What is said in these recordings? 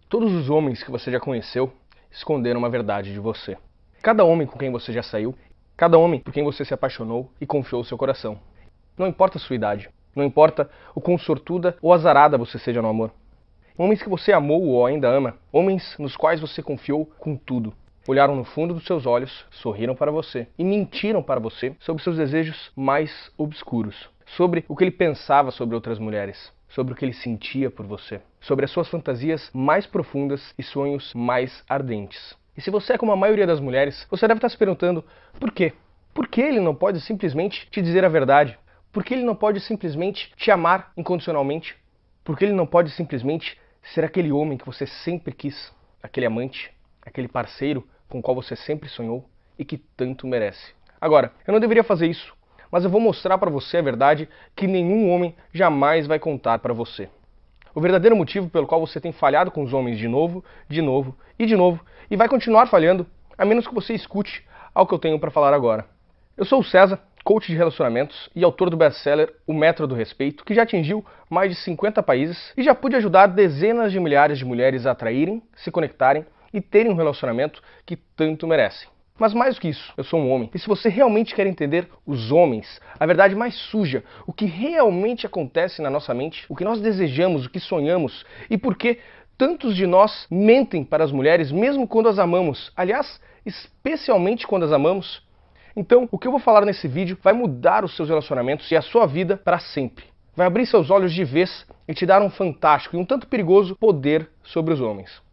Todos os homens que você já conheceu esconderam uma verdade de você. Cada homem com quem você já saiu, cada homem por quem você se apaixonou e confiou seu coração. Não importa a sua idade, não importa o quão sortuda ou azarada você seja no amor. Homens que você amou ou ainda ama, homens nos quais você confiou com tudo. Olharam no fundo dos seus olhos, sorriram para você e mentiram para você sobre seus desejos mais obscuros, sobre o que ele pensava sobre outras mulheres, sobre o que ele sentia por você, sobre as suas fantasias mais profundas e sonhos mais ardentes. E se você é como a maioria das mulheres, você deve estar se perguntando por quê? Por que ele não pode simplesmente te dizer a verdade? Por que ele não pode simplesmente te amar incondicionalmente? Por que ele não pode simplesmente ser aquele homem que você sempre quis, aquele amante, aquele parceiro com o qual você sempre sonhou e que tanto merece? Agora, eu não deveria fazer isso, mas eu vou mostrar para você a verdade que nenhum homem jamais vai contar para você. O verdadeiro motivo pelo qual você tem falhado com os homens de novo e vai continuar falhando, a menos que você escute ao que eu tenho para falar agora. Eu sou o César, coach de relacionamentos e autor do best-seller O Método do Respeito, que já atingiu mais de 50 países e já pude ajudar dezenas de milhares de mulheres a atraírem, se conectarem e terem um relacionamento que tanto merecem. Mas mais do que isso, eu sou um homem. E se você realmente quer entender os homens, a verdade mais suja, o que realmente acontece na nossa mente, o que nós desejamos, o que sonhamos e por que tantos de nós mentem para as mulheres mesmo quando as amamos, aliás, especialmente quando as amamos, então o que eu vou falar nesse vídeo vai mudar os seus relacionamentos e a sua vida para sempre. Vai abrir seus olhos de vez e te dar um fantástico e um tanto perigoso poder sobre os homens.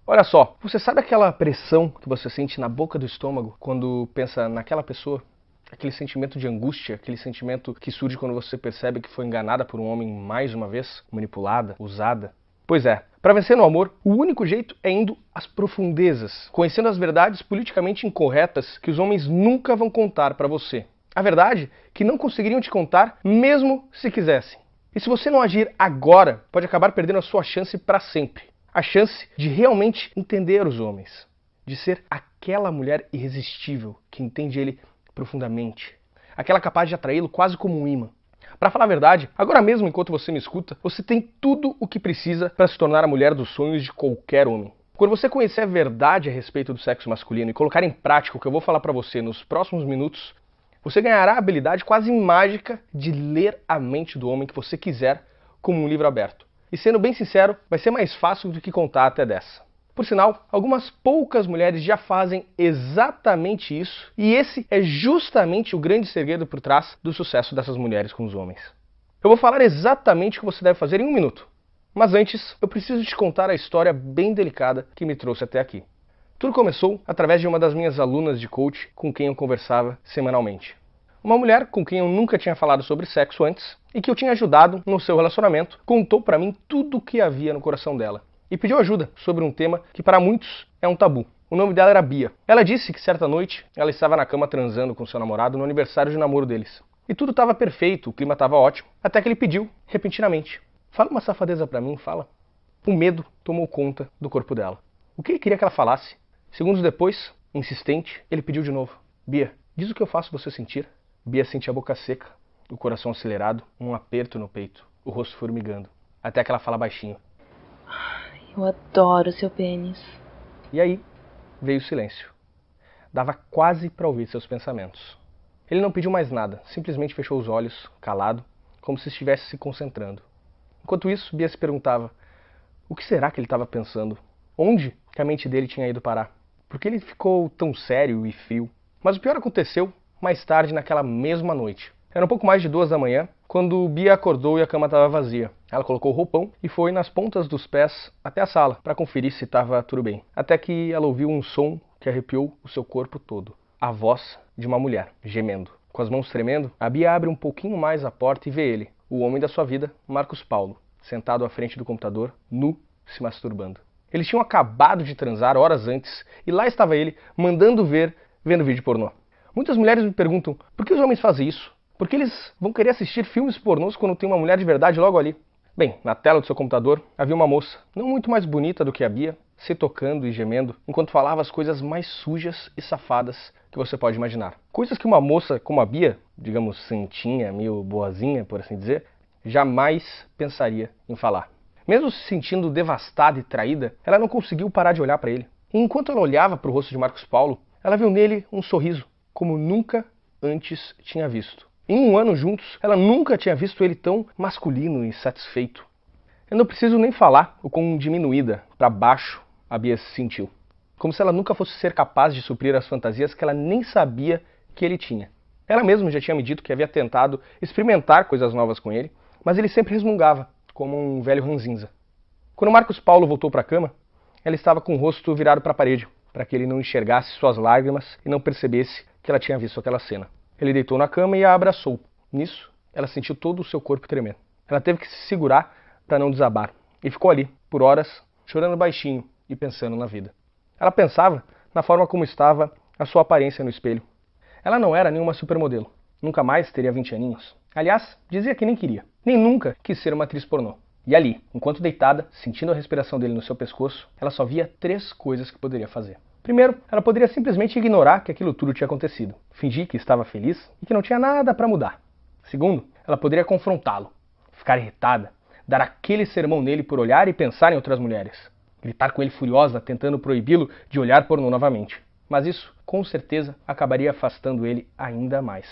Olha só, você sabe aquela pressão que você sente na boca do estômago quando pensa naquela pessoa? Aquele sentimento de angústia, aquele sentimento que surge quando você percebe que foi enganada por um homem mais uma vez, manipulada, usada? Pois é, para vencer no amor, o único jeito é indo às profundezas, conhecendo as verdades politicamente incorretas que os homens nunca vão contar para você. A verdade que não conseguiriam te contar mesmo se quisessem. E se você não agir agora, pode acabar perdendo a sua chance para sempre. A chance de realmente entender os homens, de ser aquela mulher irresistível que entende ele profundamente, aquela capaz de atraí-lo quase como um imã. Para falar a verdade, agora mesmo enquanto você me escuta, você tem tudo o que precisa para se tornar a mulher dos sonhos de qualquer homem. Quando você conhecer a verdade a respeito do sexo masculino e colocar em prática o que eu vou falar para você nos próximos minutos, você ganhará a habilidade quase mágica de ler a mente do homem que você quiser como um livro aberto. E sendo bem sincero, vai ser mais fácil do que contar até 10. Por sinal, algumas poucas mulheres já fazem exatamente isso, e esse é justamente o grande segredo por trás do sucesso dessas mulheres com os homens. Eu vou falar exatamente o que você deve fazer em 1 minuto. Mas antes, eu preciso te contar a história bem delicada que me trouxe até aqui. Tudo começou através de uma das minhas alunas de coach com quem eu conversava semanalmente. Uma mulher com quem eu nunca tinha falado sobre sexo antes e que eu tinha ajudado no seu relacionamento, contou para mim tudo o que havia no coração dela e pediu ajuda sobre um tema que para muitos é um tabu. O nome dela era Bia. Ela disse que certa noite ela estava na cama transando com seu namorado no aniversário de namoro deles. E tudo estava perfeito, o clima estava ótimo, até que ele pediu, repentinamente: "Fala uma safadeza para mim, fala." O medo tomou conta do corpo dela. O que ele queria que ela falasse? Segundos depois, insistente, ele pediu de novo: "Bia, diz o que eu faço você sentir." Bia sentia a boca seca, o coração acelerado, um aperto no peito, o rosto formigando, até que ela fala baixinho: "Eu adoro seu pênis." E aí veio o silêncio. Dava quase para ouvir seus pensamentos. Ele não pediu mais nada, simplesmente fechou os olhos, calado, como se estivesse se concentrando. Enquanto isso, Bia se perguntava: o que será que ele estava pensando? Onde que a mente dele tinha ido parar? Por que ele ficou tão sério e frio? Mas o pior aconteceu mais tarde naquela mesma noite. Era um pouco mais de 2 da manhã, quando Bia acordou e a cama estava vazia. Ela colocou o roupão e foi nas pontas dos pés até a sala para conferir se estava tudo bem. Até que ela ouviu um som que arrepiou o seu corpo todo. A voz de uma mulher, gemendo. Com as mãos tremendo, a Bia abre um pouquinho mais a porta e vê ele, o homem da sua vida, Marcos Paulo, sentado à frente do computador, nu, se masturbando. Eles tinham acabado de transar horas antes e lá estava ele, mandando ver, vendo vídeo pornô. Muitas mulheres me perguntam: por que os homens fazem isso? Por que eles vão querer assistir filmes pornôs quando tem uma mulher de verdade logo ali? Bem, na tela do seu computador havia uma moça, não muito mais bonita do que a Bia, se tocando e gemendo, enquanto falava as coisas mais sujas e safadas que você pode imaginar. Coisas que uma moça como a Bia, digamos santinha, meio boazinha, por assim dizer, jamais pensaria em falar. Mesmo se sentindo devastada e traída, ela não conseguiu parar de olhar para ele. E enquanto ela olhava para o rosto de Marcos Paulo, ela viu nele um sorriso, como nunca antes tinha visto. Em um ano juntos, ela nunca tinha visto ele tão masculino e satisfeito. Eu não preciso nem falar o quão diminuída, para baixo, a Bia se sentiu. Como se ela nunca fosse ser capaz de suprir as fantasias que ela nem sabia que ele tinha. Ela mesma já tinha me dito que havia tentado experimentar coisas novas com ele, mas ele sempre resmungava, como um velho ranzinza. Quando Marcos Paulo voltou para a cama, ela estava com o rosto virado para a parede, para que ele não enxergasse suas lágrimas e não percebesse que ela tinha visto aquela cena. Ele deitou na cama e a abraçou. Nisso, ela sentiu todo o seu corpo tremer. Ela teve que se segurar para não desabar, e ficou ali, por horas, chorando baixinho e pensando na vida. Ela pensava na forma como estava a sua aparência no espelho. Ela não era nenhuma supermodelo, nunca mais teria 20 aninhos. Aliás, dizia que nem queria, nem nunca quis ser uma atriz pornô. E ali, enquanto deitada, sentindo a respiração dele no seu pescoço, ela só via 3 coisas que poderia fazer. Primeiro, ela poderia simplesmente ignorar que aquilo tudo tinha acontecido, fingir que estava feliz e que não tinha nada para mudar. Segundo, ela poderia confrontá-lo, ficar irritada, dar aquele sermão nele por olhar e pensar em outras mulheres, gritar com ele furiosa, tentando proibi-lo de olhar pornô novamente. Mas isso, com certeza, acabaria afastando ele ainda mais.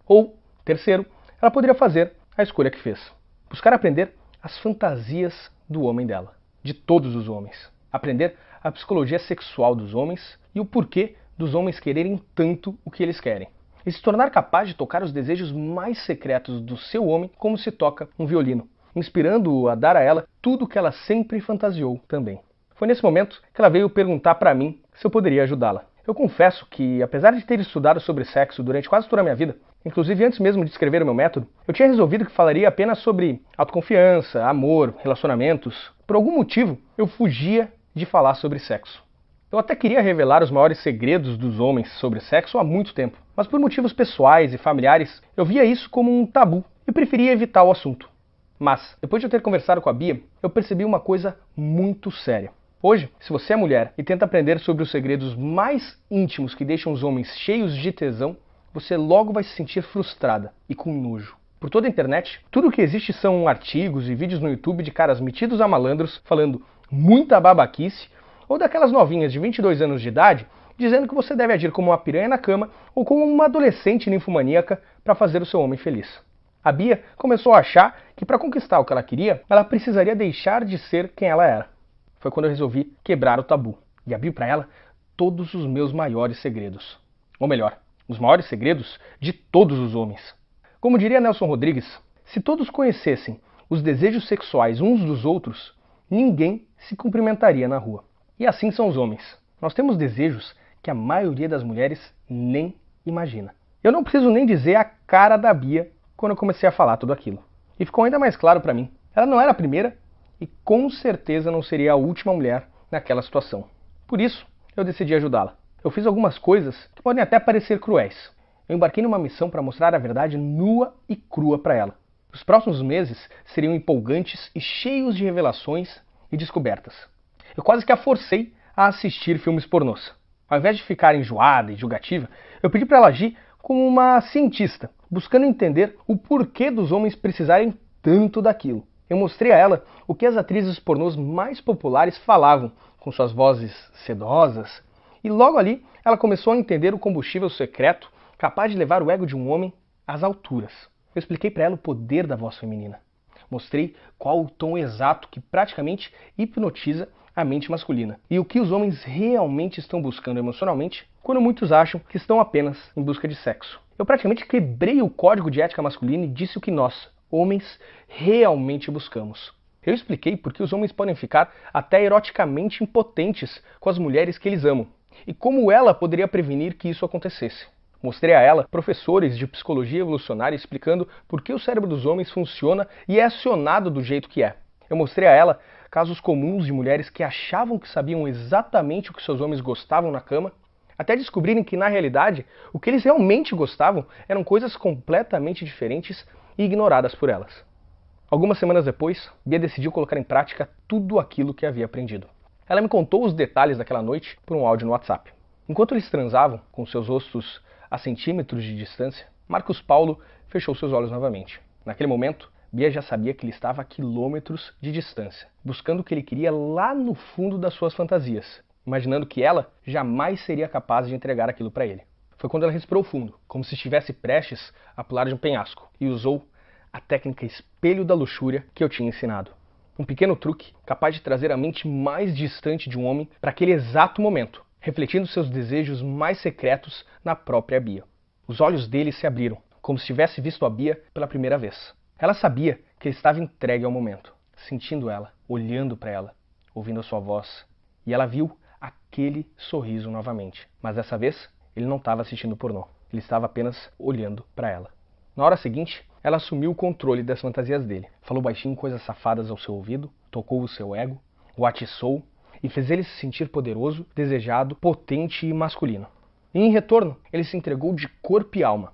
Ou, terceiro, ela poderia fazer a escolha que fez. Buscar aprender as fantasias do homem dela, de todos os homens. Aprender a psicologia sexual dos homens e o porquê dos homens quererem tanto o que eles querem. E se tornar capaz de tocar os desejos mais secretos do seu homem como se toca um violino, inspirando-o a dar a ela tudo o que ela sempre fantasiou também. Foi nesse momento que ela veio perguntar para mim se eu poderia ajudá-la. Eu confesso que, apesar de ter estudado sobre sexo durante quase toda a minha vida, inclusive antes mesmo de escrever o meu método, eu tinha resolvido que falaria apenas sobre autoconfiança, amor, relacionamentos. Por algum motivo, eu fugia de falar sobre sexo. Eu até queria revelar os maiores segredos dos homens sobre sexo há muito tempo, mas por motivos pessoais e familiares, eu via isso como um tabu e preferia evitar o assunto. Mas, depois de eu ter conversado com a Bia, eu percebi uma coisa muito séria. Hoje, se você é mulher e tenta aprender sobre os segredos mais íntimos que deixam os homens cheios de tesão, você logo vai se sentir frustrada e com nojo. Por toda a internet, tudo o que existe são artigos e vídeos no YouTube de caras metidos a malandros falando muita babaquice, ou daquelas novinhas de 22 anos de idade dizendo que você deve agir como uma piranha na cama ou como uma adolescente ninfomaníaca para fazer o seu homem feliz. A Bia começou a achar que para conquistar o que ela queria, ela precisaria deixar de ser quem ela era. Foi quando eu resolvi quebrar o tabu e abrir para ela todos os meus maiores segredos. Ou melhor, os maiores segredos de todos os homens. Como diria Nelson Rodrigues, se todos conhecessem os desejos sexuais uns dos outros, ninguém se cumprimentaria na rua. E assim são os homens. Nós temos desejos que a maioria das mulheres nem imagina. Eu não preciso nem dizer a cara da Bia quando eu comecei a falar tudo aquilo. E ficou ainda mais claro para mim. Ela não era a primeira e com certeza não seria a última mulher naquela situação. Por isso, eu decidi ajudá-la. Eu fiz algumas coisas que podem até parecer cruéis. Eu embarquei numa missão para mostrar a verdade nua e crua para ela. Os próximos meses seriam empolgantes e cheios de revelações e descobertas. Eu quase que a forcei a assistir filmes pornôs. Ao invés de ficar enjoada e julgativa, eu pedi para ela agir como uma cientista, buscando entender o porquê dos homens precisarem tanto daquilo. Eu mostrei a ela o que as atrizes pornôs mais populares falavam, com suas vozes sedosas, e logo ali ela começou a entender o combustível secreto capaz de levar o ego de um homem às alturas. Eu expliquei para ela o poder da voz feminina. Mostrei qual o tom exato que praticamente hipnotiza a mente masculina e o que os homens realmente estão buscando emocionalmente quando muitos acham que estão apenas em busca de sexo. Eu praticamente quebrei o código de ética masculina e disse o que nós, homens, realmente buscamos. Eu expliquei por que os homens podem ficar até eroticamente impotentes com as mulheres que eles amam e como ela poderia prevenir que isso acontecesse. Mostrei a ela professores de psicologia evolucionária explicando por que o cérebro dos homens funciona e é acionado do jeito que é. Eu mostrei a ela casos comuns de mulheres que achavam que sabiam exatamente o que seus homens gostavam na cama, até descobrirem que, na realidade, o que eles realmente gostavam eram coisas completamente diferentes e ignoradas por elas. Algumas semanas depois, Bia decidiu colocar em prática tudo aquilo que havia aprendido. Ela me contou os detalhes daquela noite por um áudio no WhatsApp. Enquanto eles transavam, com seus rostos a centímetros de distância, Marcos Paulo fechou seus olhos novamente. Naquele momento, Bia já sabia que ele estava a quilômetros de distância, buscando o que ele queria lá no fundo das suas fantasias, imaginando que ela jamais seria capaz de entregar aquilo para ele. Foi quando ela respirou fundo, como se estivesse prestes a pular de um penhasco, e usou a técnica espelho da luxúria que eu tinha ensinado. Um pequeno truque capaz de trazer a mente mais distante de um homem para aquele exato momento, refletindo seus desejos mais secretos na própria Bia. Os olhos dele se abriram, como se tivesse visto a Bia pela primeira vez. Ela sabia que ele estava entregue ao momento, sentindo ela, olhando para ela, ouvindo a sua voz. E ela viu aquele sorriso novamente. Mas dessa vez, ele não estava assistindo pornô. Ele estava apenas olhando para ela. Na hora seguinte, ela assumiu o controle das fantasias dele. Falou baixinho coisas safadas ao seu ouvido, tocou o seu ego, o atiçou e fez ele se sentir poderoso, desejado, potente e masculino. E em retorno, ele se entregou de corpo e alma.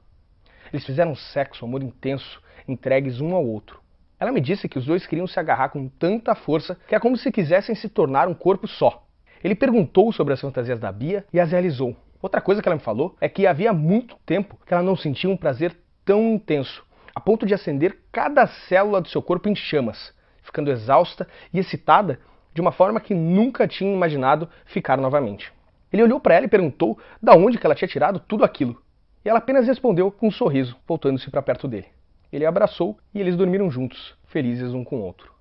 Eles fizeram sexo, amor intenso, entregues um ao outro. Ela me disse que os dois queriam se agarrar com tanta força que é como se quisessem se tornar um corpo só. Ele perguntou sobre as fantasias da Bia e as realizou. Outra coisa que ela me falou é que havia muito tempo que ela não sentia um prazer tão intenso, a ponto de acender cada célula do seu corpo em chamas, ficando exausta e excitada de uma forma que nunca tinha imaginado ficar novamente. Ele olhou para ela e perguntou de onde que ela tinha tirado tudo aquilo. E ela apenas respondeu com um sorriso, voltando-se para perto dele. Ele a abraçou e eles dormiram juntos, felizes um com o outro.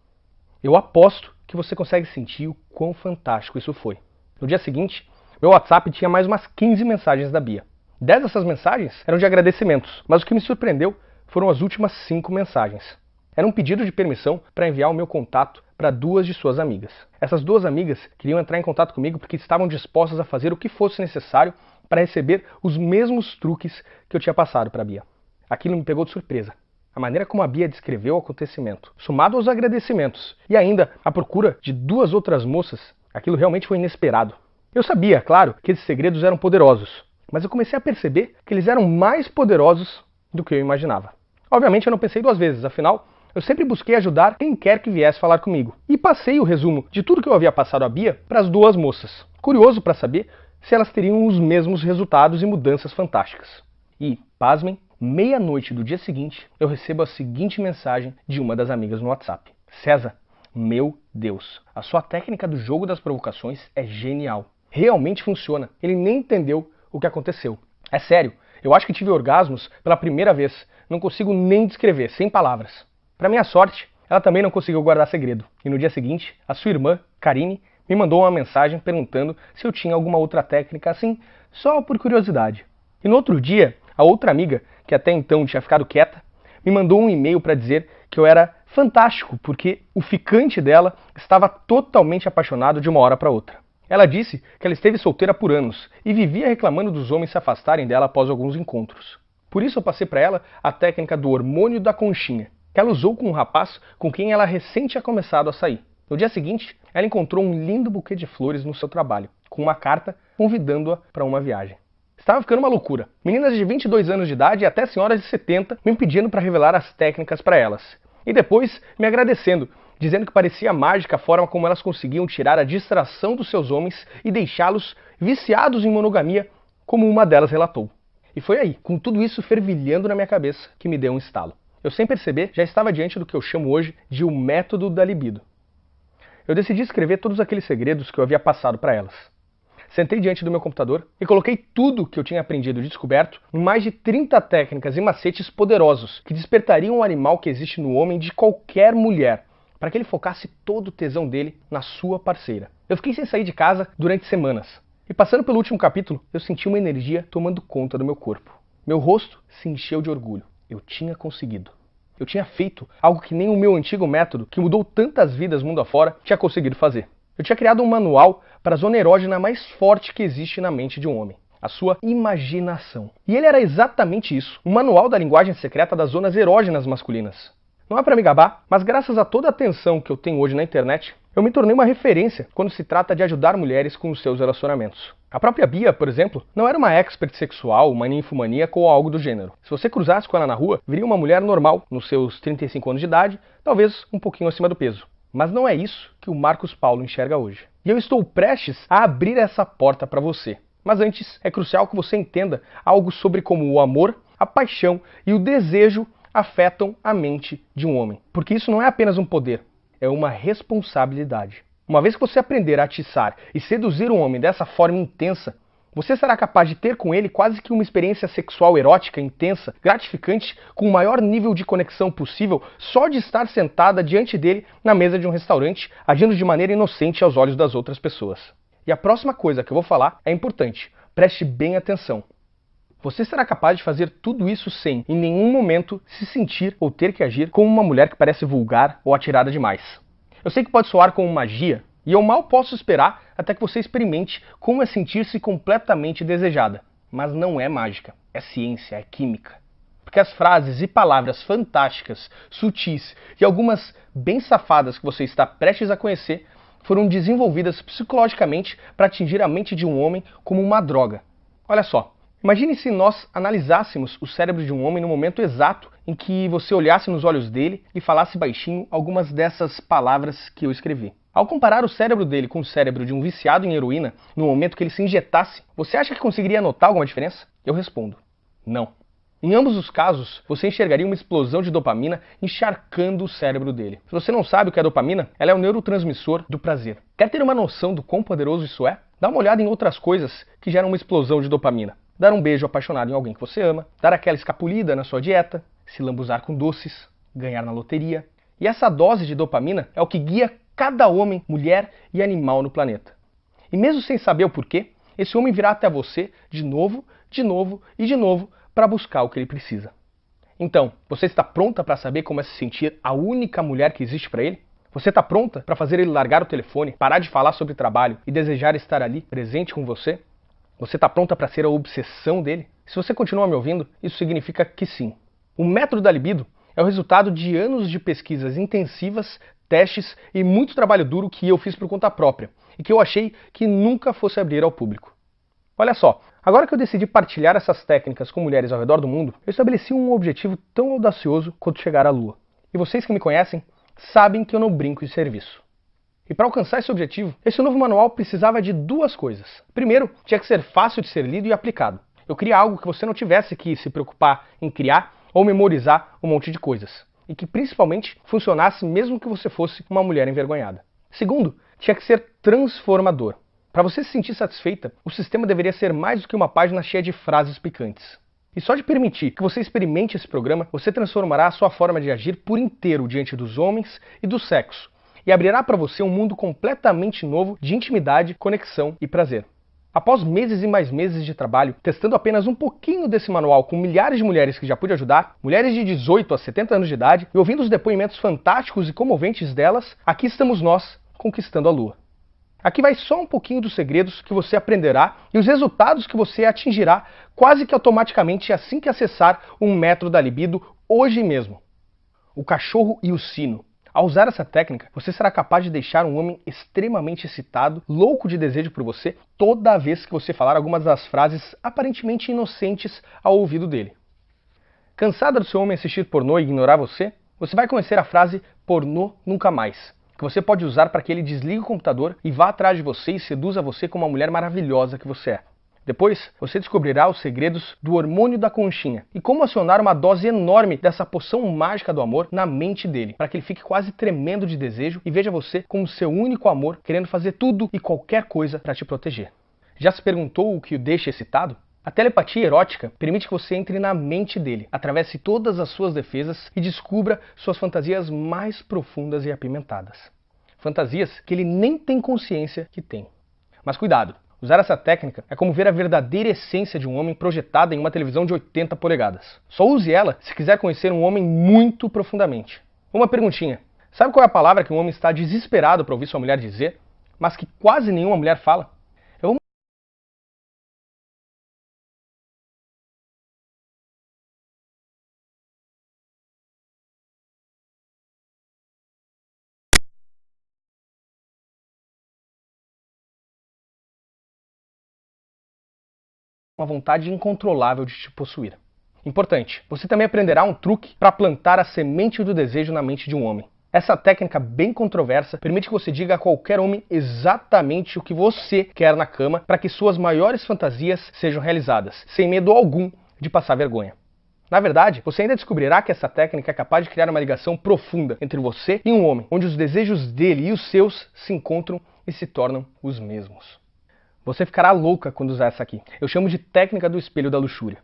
Eu aposto que você consegue sentir o quão fantástico isso foi. No dia seguinte, meu WhatsApp tinha mais umas 15 mensagens da Bia. 10 dessas mensagens eram de agradecimentos, mas o que me surpreendeu foram as últimas 5 mensagens. Era um pedido de permissão para enviar o meu contato para 2 de suas amigas. Essas 2 amigas queriam entrar em contato comigo porque estavam dispostas a fazer o que fosse necessário para receber os mesmos truques que eu tinha passado para a Bia. Aquilo me pegou de surpresa. A maneira como a Bia descreveu o acontecimento, somado aos agradecimentos e ainda a procura de 2 outras moças, aquilo realmente foi inesperado. Eu sabia, claro, que esses segredos eram poderosos, mas eu comecei a perceber que eles eram mais poderosos do que eu imaginava. Obviamente eu não pensei 2 vezes, afinal, eu sempre busquei ajudar quem quer que viesse falar comigo. E passei o resumo de tudo que eu havia passado a Bia para as 2 moças, curioso para saber se elas teriam os mesmos resultados e mudanças fantásticas. E, pasmem, meia-noite do dia seguinte, eu recebo a seguinte mensagem de uma das amigas no WhatsApp. César, meu Deus, a sua técnica do jogo das provocações é genial. Realmente funciona. Ele nem entendeu o que aconteceu. É sério, eu acho que tive orgasmos pela primeira vez. Não consigo nem descrever, sem palavras. Para minha sorte, ela também não conseguiu guardar segredo. E no dia seguinte, a sua irmã, Karine, me mandou uma mensagem perguntando se eu tinha alguma outra técnica assim, só por curiosidade. E no outro dia, a outra amiga, que até então tinha ficado quieta, me mandou um e-mail para dizer que eu era fantástico, porque o ficante dela estava totalmente apaixonado de uma hora para outra. Ela disse que ela esteve solteira por anos e vivia reclamando dos homens se afastarem dela após alguns encontros. Por isso eu passei para ela a técnica do hormônio da conchinha, que ela usou com um rapaz com quem ela recém tinha começado a sair. No dia seguinte, ela encontrou um lindo buquê de flores no seu trabalho, com uma carta convidando-a para uma viagem. Estava ficando uma loucura. Meninas de 22 anos de idade e até senhoras de 70 me pedindo para revelar as técnicas para elas. E depois me agradecendo, dizendo que parecia mágica a forma como elas conseguiam tirar a distração dos seus homens e deixá-los viciados em monogamia, como uma delas relatou. E foi aí, com tudo isso fervilhando na minha cabeça, que me deu um estalo. Eu, sem perceber, já estava diante do que eu chamo hoje de o método da libido. Eu decidi escrever todos aqueles segredos que eu havia passado para elas. Sentei diante do meu computador e coloquei tudo que eu tinha aprendido e descoberto em mais de 30 técnicas e macetes poderosos que despertariam o animal que existe no homem de qualquer mulher, para que ele focasse todo o tesão dele na sua parceira. Eu fiquei sem sair de casa durante semanas. E passando pelo último capítulo, eu senti uma energia tomando conta do meu corpo. Meu rosto se encheu de orgulho. Eu tinha conseguido. Eu tinha feito algo que nem o meu antigo método, que mudou tantas vidas mundo afora, tinha conseguido fazer. Eu tinha criado um manual para a zona erógena mais forte que existe na mente de um homem. A sua imaginação. E ele era exatamente isso. Um manual da linguagem secreta das zonas erógenas masculinas. Não é para me gabar, mas graças a toda a atenção que eu tenho hoje na internet, eu me tornei uma referência quando se trata de ajudar mulheres com os seus relacionamentos. A própria Bia, por exemplo, não era uma expert sexual, uma ninfomaníaca ou algo do gênero. Se você cruzasse com ela na rua, viria uma mulher normal, nos seus 35 anos de idade, talvez um pouquinho acima do peso. Mas não é isso que o Marcos Paulo enxerga hoje. E eu estou prestes a abrir essa porta para você. Mas antes, é crucial que você entenda algo sobre como o amor, a paixão e o desejo afetam a mente de um homem. Porque isso não é apenas um poder, é uma responsabilidade. Uma vez que você aprender a atiçar e seduzir um homem dessa forma intensa, você será capaz de ter com ele quase que uma experiência sexual erótica, intensa, gratificante, com o maior nível de conexão possível, só de estar sentada diante dele na mesa de um restaurante, agindo de maneira inocente aos olhos das outras pessoas. E a próxima coisa que eu vou falar é importante. Preste bem atenção. Você será capaz de fazer tudo isso sem, em nenhum momento, se sentir ou ter que agir como uma mulher que parece vulgar ou atirada demais. Eu sei que pode soar como magia, e eu mal posso esperar até que você experimente como é sentir-se completamente desejada. Mas não é mágica, é ciência, é química. Porque as frases e palavras fantásticas, sutis e algumas bem safadas que você está prestes a conhecer foram desenvolvidas psicologicamente para atingir a mente de um homem como uma droga. Olha só, imagine se nós analisássemos o cérebro de um homem no momento exato em que você olhasse nos olhos dele e falasse baixinho algumas dessas palavras que eu escrevi. Ao comparar o cérebro dele com o cérebro de um viciado em heroína, no momento que ele se injetasse, você acha que conseguiria notar alguma diferença? Eu respondo, não. Em ambos os casos, você enxergaria uma explosão de dopamina encharcando o cérebro dele. Se você não sabe o que é dopamina, ela é o neurotransmissor do prazer. Quer ter uma noção do quão poderoso isso é? Dá uma olhada em outras coisas que geram uma explosão de dopamina. Dar um beijo apaixonado em alguém que você ama, dar aquela escapulida na sua dieta, se lambuzar com doces, ganhar na loteria. E essa dose de dopamina é o que guia cada homem, mulher e animal no planeta. E mesmo sem saber o porquê, esse homem virá até você de novo e de novo para buscar o que ele precisa. Então, você está pronta para saber como é se sentir a única mulher que existe para ele? Você está pronta para fazer ele largar o telefone, parar de falar sobre trabalho e desejar estar ali, presente com você? Você está pronta para ser a obsessão dele? Se você continua me ouvindo, isso significa que sim. O método da libido é o resultado de anos de pesquisas intensivas, testes e muito trabalho duro que eu fiz por conta própria e que eu achei que nunca fosse abrir ao público. Olha só, agora que eu decidi partilhar essas técnicas com mulheres ao redor do mundo, eu estabeleci um objetivo tão audacioso quanto chegar à Lua. E vocês que me conhecem sabem que eu não brinco em serviço. E para alcançar esse objetivo, esse novo manual precisava de duas coisas. Primeiro, tinha que ser fácil de ser lido e aplicado. Eu queria algo que você não tivesse que se preocupar em criar ou memorizar um monte de coisas. E que principalmente funcionasse mesmo que você fosse uma mulher envergonhada. Segundo, tinha que ser transformador. Para você se sentir satisfeita, o sistema deveria ser mais do que uma página cheia de frases picantes. E só de permitir que você experimente esse programa, você transformará a sua forma de agir por inteiro diante dos homens e do sexo. E abrirá para você um mundo completamente novo de intimidade, conexão e prazer. Após meses e mais meses de trabalho, testando apenas um pouquinho desse manual com milhares de mulheres que já pude ajudar, mulheres de 18 a 70 anos de idade, e ouvindo os depoimentos fantásticos e comoventes delas, aqui estamos nós, conquistando a Lua. Aqui vai só um pouquinho dos segredos que você aprenderá e os resultados que você atingirá quase que automaticamente assim que acessar um método da libido hoje mesmo. O cachorro e o sino. Ao usar essa técnica, você será capaz de deixar um homem extremamente excitado, louco de desejo por você, toda vez que você falar algumas das frases aparentemente inocentes ao ouvido dele. Cansada do seu homem assistir pornô e ignorar você? Você vai conhecer a frase pornô nunca mais, que você pode usar para que ele desligue o computador e vá atrás de você e seduza você como a mulher maravilhosa que você é. Depois, você descobrirá os segredos do hormônio da conchinha e como acionar uma dose enorme dessa poção mágica do amor na mente dele, para que ele fique quase tremendo de desejo e veja você como seu único amor, querendo fazer tudo e qualquer coisa para te proteger. Já se perguntou o que o deixa excitado? A telepatia erótica permite que você entre na mente dele, atravesse todas as suas defesas e descubra suas fantasias mais profundas e apimentadas. Fantasias que ele nem tem consciência que tem. Mas cuidado! Usar essa técnica é como ver a verdadeira essência de um homem projetada em uma televisão de 80 polegadas. Só use ela se quiser conhecer um homem muito profundamente. Uma perguntinha. Sabe qual é a palavra que um homem está desesperado para ouvir sua mulher dizer, mas que quase nenhuma mulher fala? Uma vontade incontrolável de te possuir. Importante, você também aprenderá um truque para plantar a semente do desejo na mente de um homem. Essa técnica bem controversa permite que você diga a qualquer homem exatamente o que você quer na cama para que suas maiores fantasias sejam realizadas, sem medo algum de passar vergonha. Na verdade, você ainda descobrirá que essa técnica é capaz de criar uma ligação profunda entre você e um homem, onde os desejos dele e os seus se encontram e se tornam os mesmos. Você ficará louca quando usar essa aqui. Eu chamo de técnica do espelho da luxúria.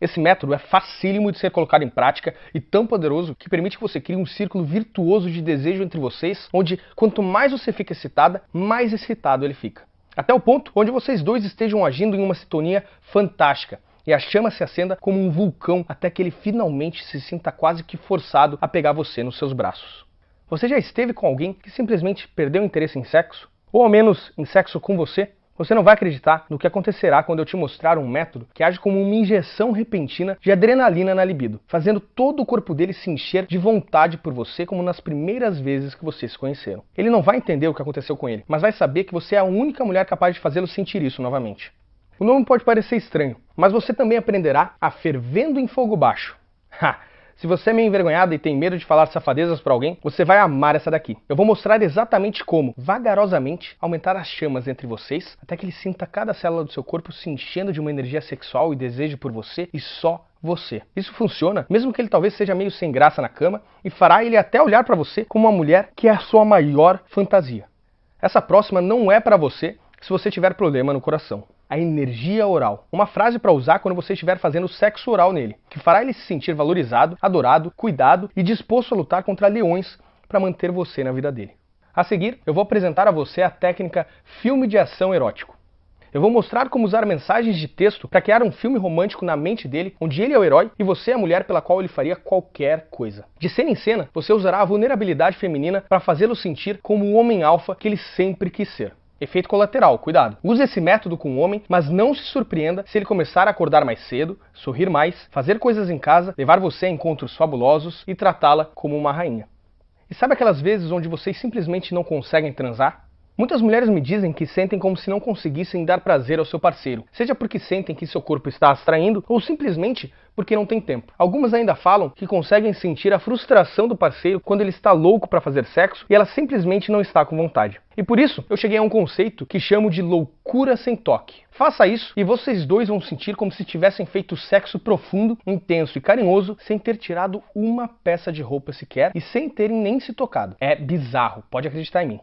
Esse método é facílimo de ser colocado em prática e tão poderoso que permite que você crie um círculo virtuoso de desejo entre vocês, onde quanto mais você fica excitada, mais excitado ele fica. Até o ponto onde vocês dois estejam agindo em uma sintonia fantástica e a chama se acenda como um vulcão até que ele finalmente se sinta quase que forçado a pegar você nos seus braços. Você já esteve com alguém que simplesmente perdeu interesse em sexo? Ou ao menos em sexo com você? Você não vai acreditar no que acontecerá quando eu te mostrar um método que age como uma injeção repentina de adrenalina na libido, fazendo todo o corpo dele se encher de vontade por você como nas primeiras vezes que vocês se conheceram. Ele não vai entender o que aconteceu com ele, mas vai saber que você é a única mulher capaz de fazê-lo sentir isso novamente. O nome pode parecer estranho, mas você também aprenderá a fervendo em fogo baixo. Se você é meio envergonhada e tem medo de falar safadezas para alguém, você vai amar essa daqui. Eu vou mostrar exatamente como, vagarosamente, aumentar as chamas entre vocês, até que ele sinta cada célula do seu corpo se enchendo de uma energia sexual e desejo por você e só você. Isso funciona, mesmo que ele talvez seja meio sem graça na cama, e fará ele até olhar para você como uma mulher que é a sua maior fantasia. Essa próxima não é para você se você tiver problema no coração. A energia oral. Uma frase para usar quando você estiver fazendo sexo oral nele, que fará ele se sentir valorizado, adorado, cuidado e disposto a lutar contra leões para manter você na vida dele. A seguir, eu vou apresentar a você a técnica filme de ação erótico. Eu vou mostrar como usar mensagens de texto para criar um filme romântico na mente dele, onde ele é o herói e você é a mulher pela qual ele faria qualquer coisa. De cena em cena, você usará a vulnerabilidade feminina para fazê-lo sentir como o homem alfa que ele sempre quis ser. Efeito colateral, cuidado. Use esse método com o homem, mas não se surpreenda se ele começar a acordar mais cedo, sorrir mais, fazer coisas em casa, levar você a encontros fabulosos e tratá-la como uma rainha. E sabe aquelas vezes onde vocês simplesmente não conseguem transar? Muitas mulheres me dizem que sentem como se não conseguissem dar prazer ao seu parceiro, seja porque sentem que seu corpo está as traindo ou simplesmente porque não tem tempo. Algumas ainda falam que conseguem sentir a frustração do parceiro quando ele está louco para fazer sexo e ela simplesmente não está com vontade. E por isso eu cheguei a um conceito que chamo de loucura sem toque. Faça isso e vocês dois vão sentir como se tivessem feito sexo profundo, intenso e carinhoso sem ter tirado uma peça de roupa sequer e sem terem nem se tocado. É bizarro, pode acreditar em mim.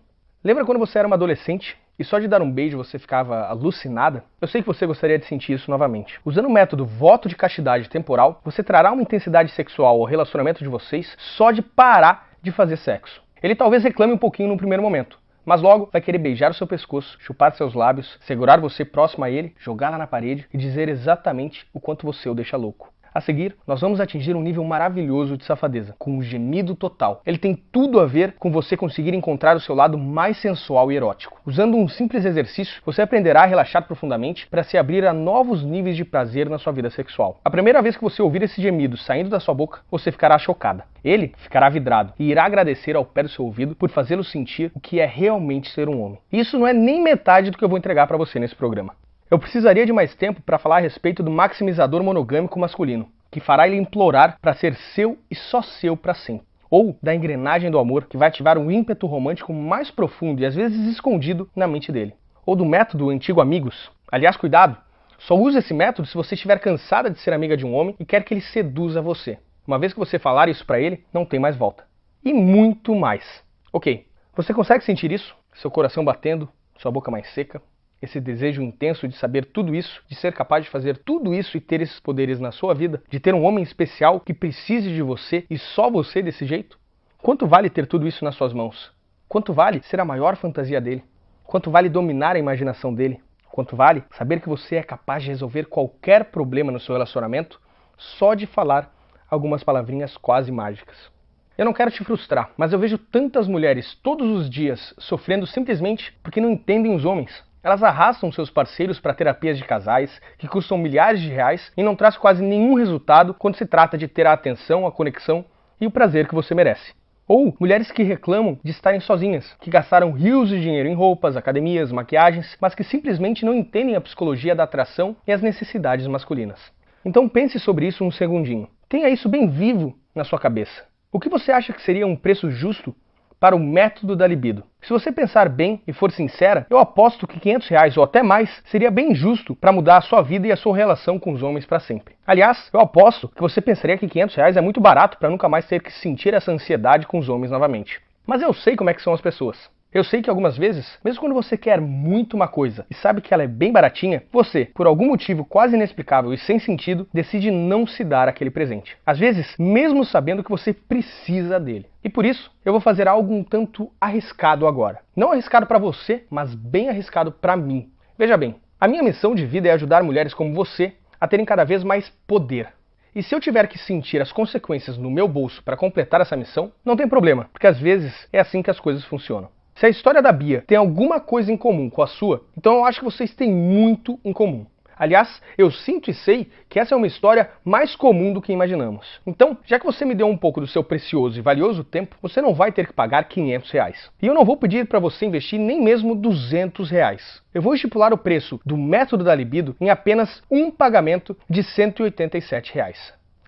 Lembra quando você era uma adolescente e só de dar um beijo você ficava alucinada? Eu sei que você gostaria de sentir isso novamente. Usando o método voto de castidade temporal, você trará uma intensidade sexual ao relacionamento de vocês só de parar de fazer sexo. Ele talvez reclame um pouquinho no primeiro momento, mas logo vai querer beijar o seu pescoço, chupar seus lábios, segurar você próximo a ele, jogá-la na parede e dizer exatamente o quanto você o deixa louco. A seguir, nós vamos atingir um nível maravilhoso de safadeza, com um gemido total. Ele tem tudo a ver com você conseguir encontrar o seu lado mais sensual e erótico. Usando um simples exercício, você aprenderá a relaxar profundamente para se abrir a novos níveis de prazer na sua vida sexual. A primeira vez que você ouvir esse gemido saindo da sua boca, você ficará chocada. Ele ficará vidrado e irá agradecer ao pé do seu ouvido por fazê-lo sentir o que é realmente ser um homem. Isso não é nem metade do que eu vou entregar para você nesse programa. Eu precisaria de mais tempo para falar a respeito do maximizador monogâmico masculino, que fará ele implorar para ser seu e só seu para sempre. Ou da engrenagem do amor, que vai ativar um ímpeto romântico mais profundo e às vezes escondido na mente dele. Ou do método antigo amigos. Aliás, cuidado, só use esse método se você estiver cansada de ser amiga de um homem e quer que ele seduza você. Uma vez que você falar isso para ele, não tem mais volta. E muito mais. Ok, você consegue sentir isso? Seu coração batendo, sua boca mais seca? Esse desejo intenso de saber tudo isso, de ser capaz de fazer tudo isso e ter esses poderes na sua vida, de ter um homem especial que precise de você e só você desse jeito? Quanto vale ter tudo isso nas suas mãos? Quanto vale ser a maior fantasia dele? Quanto vale dominar a imaginação dele? Quanto vale saber que você é capaz de resolver qualquer problema no seu relacionamento só de falar algumas palavrinhas quase mágicas? Eu não quero te frustrar, mas eu vejo tantas mulheres todos os dias sofrendo simplesmente porque não entendem os homens. Elas arrastam seus parceiros para terapias de casais, que custam milhares de reais e não traz quase nenhum resultado quando se trata de ter a atenção, a conexão e o prazer que você merece. Ou mulheres que reclamam de estarem sozinhas, que gastaram rios de dinheiro em roupas, academias, maquiagens, mas que simplesmente não entendem a psicologia da atração e as necessidades masculinas. Então pense sobre isso um segundinho. Tenha isso bem vivo na sua cabeça. O que você acha que seria um preço justo para o método da libido. Se você pensar bem e for sincera, eu aposto que R$500 ou até mais seria bem justo para mudar a sua vida e a sua relação com os homens para sempre. Aliás, eu aposto que você pensaria que R$500 é muito barato para nunca mais ter que sentir essa ansiedade com os homens novamente. Mas eu sei como é que são as pessoas. Eu sei que algumas vezes, mesmo quando você quer muito uma coisa e sabe que ela é bem baratinha, você, por algum motivo quase inexplicável e sem sentido, decide não se dar aquele presente. Às vezes, mesmo sabendo que você precisa dele. E por isso, eu vou fazer algo um tanto arriscado agora. Não arriscado para você, mas bem arriscado para mim. Veja bem, a minha missão de vida é ajudar mulheres como você a terem cada vez mais poder. E se eu tiver que sentir as consequências no meu bolso para completar essa missão, não tem problema, porque às vezes é assim que as coisas funcionam. Se a história da Bia tem alguma coisa em comum com a sua, então eu acho que vocês têm muito em comum. Aliás, eu sinto e sei que essa é uma história mais comum do que imaginamos. Então, já que você me deu um pouco do seu precioso e valioso tempo, você não vai ter que pagar R$500. E eu não vou pedir para você investir nem mesmo R$200. Eu vou estipular o preço do método da libido em apenas um pagamento de R$187.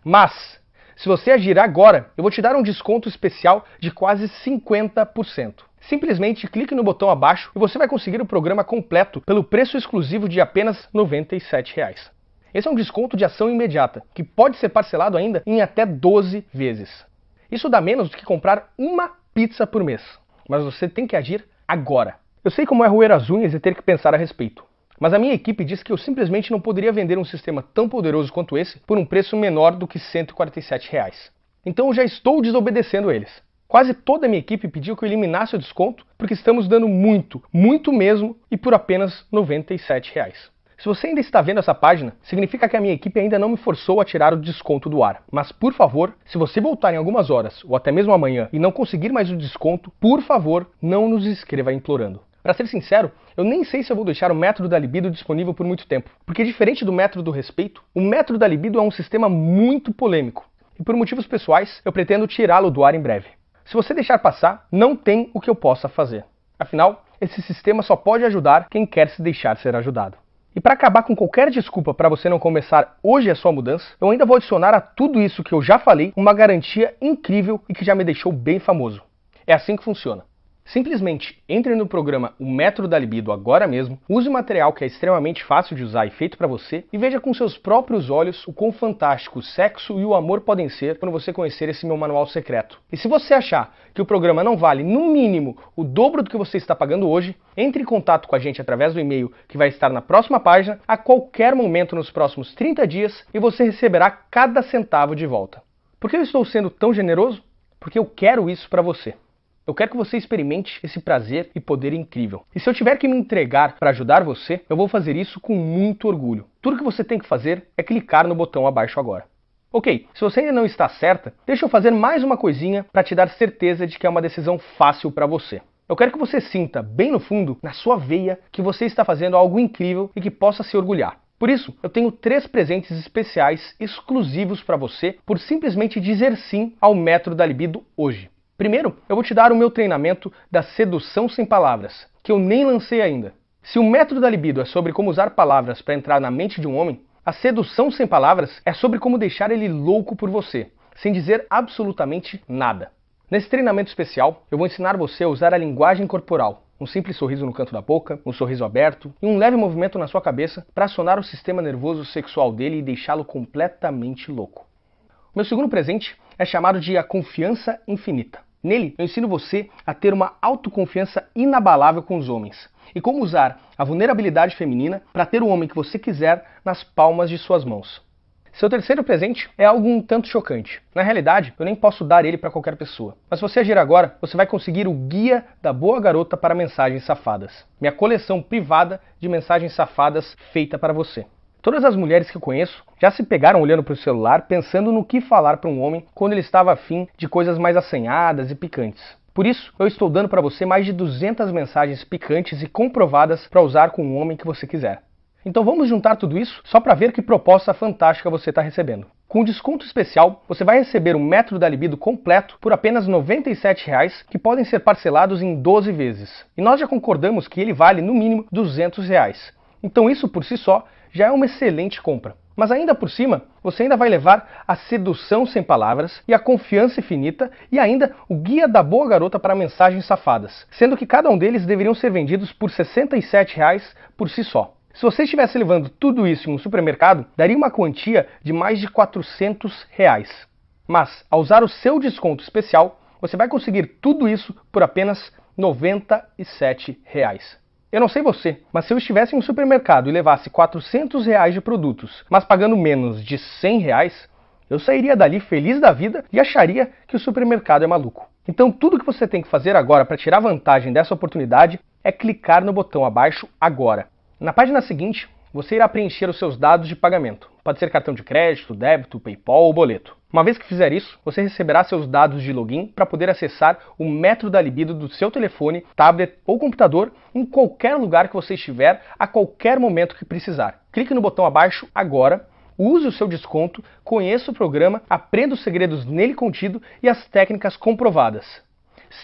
Mas, se você agir agora, eu vou te dar um desconto especial de quase 50%. Simplesmente clique no botão abaixo e você vai conseguir o programa completo pelo preço exclusivo de apenas R$97. Esse é um desconto de ação imediata, que pode ser parcelado ainda em até 12 vezes. Isso dá menos do que comprar uma pizza por mês, mas você tem que agir agora. Eu sei como é roer as unhas e ter que pensar a respeito, mas a minha equipe disse que eu simplesmente não poderia vender um sistema tão poderoso quanto esse por um preço menor do que R$147. Então eu já estou desobedecendo eles. Quase toda a minha equipe pediu que eu eliminasse o desconto, porque estamos dando muito, muito mesmo, e por apenas R$97. Se você ainda está vendo essa página, significa que a minha equipe ainda não me forçou a tirar o desconto do ar. Mas, por favor, se você voltar em algumas horas, ou até mesmo amanhã, e não conseguir mais o desconto, por favor, não nos escreva implorando. Para ser sincero, eu nem sei se eu vou deixar o método da libido disponível por muito tempo, porque diferente do método do respeito, o método da libido é um sistema muito polêmico, e por motivos pessoais, eu pretendo tirá-lo do ar em breve. Se você deixar passar, não tem o que eu possa fazer. Afinal, esse sistema só pode ajudar quem quer se deixar ser ajudado. E para acabar com qualquer desculpa para você não começar hoje a sua mudança, eu ainda vou adicionar a tudo isso que eu já falei uma garantia incrível e que já me deixou bem famoso. É assim que funciona. Simplesmente entre no programa O Método da Libido agora mesmo, use o material que é extremamente fácil de usar e feito para você e veja com seus próprios olhos o quão fantástico o sexo e o amor podem ser quando você conhecer esse meu manual secreto. E se você achar que o programa não vale no mínimo o dobro do que você está pagando hoje, entre em contato com a gente através do e-mail que vai estar na próxima página a qualquer momento nos próximos 30 dias e você receberá cada centavo de volta. Por que eu estou sendo tão generoso? Porque eu quero isso para você. Eu quero que você experimente esse prazer e poder incrível. E se eu tiver que me entregar para ajudar você, eu vou fazer isso com muito orgulho. Tudo que você tem que fazer é clicar no botão abaixo agora. Ok, se você ainda não está certa, deixa eu fazer mais uma coisinha para te dar certeza de que é uma decisão fácil para você. Eu quero que você sinta, bem no fundo, na sua veia, que você está fazendo algo incrível e que possa se orgulhar. Por isso, eu tenho 3 presentes especiais exclusivos para você por simplesmente dizer sim ao método da libido hoje. Primeiro, eu vou te dar o meu treinamento da sedução sem palavras, que eu nem lancei ainda. Se o método da libido é sobre como usar palavras para entrar na mente de um homem, a sedução sem palavras é sobre como deixar ele louco por você, sem dizer absolutamente nada. Nesse treinamento especial, eu vou ensinar você a usar a linguagem corporal, um simples sorriso no canto da boca, um sorriso aberto e um leve movimento na sua cabeça para acionar o sistema nervoso sexual dele e deixá-lo completamente louco. O meu segundo presente é chamado de a confiança infinita. Nele, eu ensino você a ter uma autoconfiança inabalável com os homens e como usar a vulnerabilidade feminina para ter o homem que você quiser nas palmas de suas mãos. Seu terceiro presente é algo um tanto chocante. Na realidade, eu nem posso dar ele para qualquer pessoa. Mas se você agir agora, você vai conseguir o Guia da Boa Garota para Mensagens Safadas. Minha coleção privada de mensagens safadas feita para você. Todas as mulheres que eu conheço já se pegaram olhando para o celular pensando no que falar para um homem quando ele estava afim de coisas mais assanhadas e picantes. Por isso, eu estou dando para você mais de 200 mensagens picantes e comprovadas para usar com o homem que você quiser. Então vamos juntar tudo isso só para ver que proposta fantástica você está recebendo. Com desconto especial, você vai receber o método da libido completo por apenas R$ 97, que podem ser parcelados em 12 vezes. E nós já concordamos que ele vale no mínimo R$ 200. Então isso por si só já é uma excelente compra. Mas ainda por cima, você ainda vai levar a sedução sem palavras e a confiança infinita e ainda o guia da boa garota para mensagens safadas, sendo que cada um deles deveriam ser vendidos por R$ 67 por si só. Se você estivesse levando tudo isso em um supermercado, daria uma quantia de mais de R$ 400. Mas, ao usar o seu desconto especial, você vai conseguir tudo isso por apenas R$ 97. Eu não sei você, mas se eu estivesse em um supermercado e levasse R$ 400 de produtos, mas pagando menos de R$ 100, eu sairia dali feliz da vida e acharia que o supermercado é maluco. Então tudo que você tem que fazer agora para tirar vantagem dessa oportunidade é clicar no botão abaixo agora. Na página seguinte, você irá preencher os seus dados de pagamento. Pode ser cartão de crédito, débito, PayPal ou boleto. Uma vez que fizer isso, você receberá seus dados de login para poder acessar o método da libido do seu telefone, tablet ou computador em qualquer lugar que você estiver, a qualquer momento que precisar. Clique no botão abaixo agora, use o seu desconto, conheça o programa, aprenda os segredos nele contido e as técnicas comprovadas.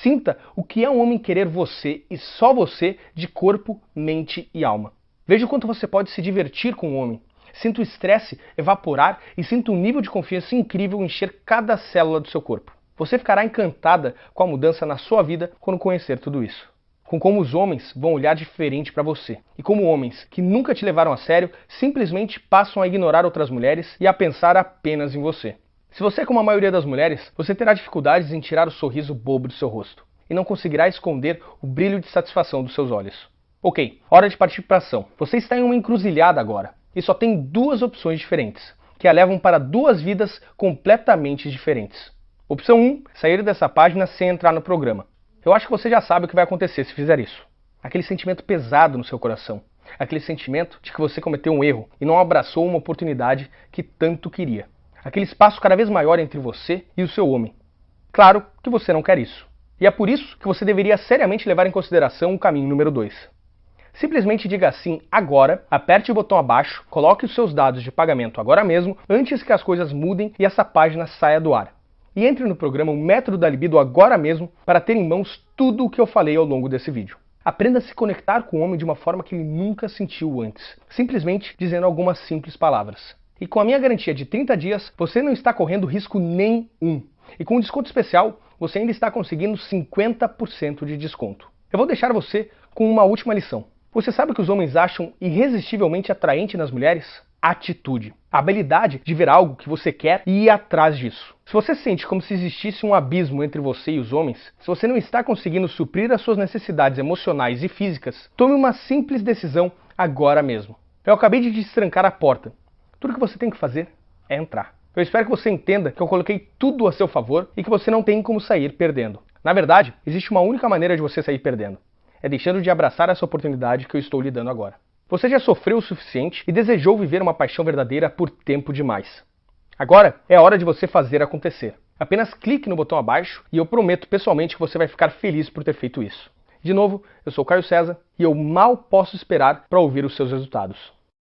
Sinta o que é um homem querer você e só você de corpo, mente e alma. Veja o quanto você pode se divertir com um homem. Sinta o estresse evaporar e sinta um nível de confiança incrível encher cada célula do seu corpo. Você ficará encantada com a mudança na sua vida quando conhecer tudo isso. Com como os homens vão olhar diferente para você. E como homens que nunca te levaram a sério simplesmente passam a ignorar outras mulheres e a pensar apenas em você. Se você é como a maioria das mulheres, você terá dificuldades em tirar o sorriso bobo do seu rosto. E não conseguirá esconder o brilho de satisfação dos seus olhos. Ok, hora de partir para a ação. Você está em uma encruzilhada agora. E só tem duas opções diferentes, que a levam para duas vidas completamente diferentes. Opção 1, sair dessa página sem entrar no programa. Eu acho que você já sabe o que vai acontecer se fizer isso. Aquele sentimento pesado no seu coração. Aquele sentimento de que você cometeu um erro e não abraçou uma oportunidade que tanto queria. Aquele espaço cada vez maior entre você e o seu homem. Claro que você não quer isso. E é por isso que você deveria seriamente levar em consideração o caminho número 2. Simplesmente diga sim agora, aperte o botão abaixo, coloque os seus dados de pagamento agora mesmo, antes que as coisas mudem e essa página saia do ar. E entre no programa O Método da Libido agora mesmo para ter em mãos tudo o que eu falei ao longo desse vídeo. Aprenda a se conectar com o homem de uma forma que ele nunca sentiu antes, simplesmente dizendo algumas simples palavras. E com a minha garantia de 30 dias, você não está correndo risco nenhum. E com o desconto especial, você ainda está conseguindo 50% de desconto. Eu vou deixar você com uma última lição. Você sabe o que os homens acham irresistivelmente atraente nas mulheres? Atitude. A habilidade de ver algo que você quer e ir atrás disso. Se você sente como se existisse um abismo entre você e os homens, se você não está conseguindo suprir as suas necessidades emocionais e físicas, tome uma simples decisão agora mesmo. Eu acabei de destrancar a porta. Tudo que você tem que fazer é entrar. Eu espero que você entenda que eu coloquei tudo a seu favor e que você não tem como sair perdendo. Na verdade, existe uma única maneira de você sair perdendo. É deixando de abraçar essa oportunidade que eu estou lhe dando agora. Você já sofreu o suficiente e desejou viver uma paixão verdadeira por tempo demais. Agora é a hora de você fazer acontecer. Apenas clique no botão abaixo e eu prometo pessoalmente que você vai ficar feliz por ter feito isso. De novo, eu sou Caio César e eu mal posso esperar para ouvir os seus resultados.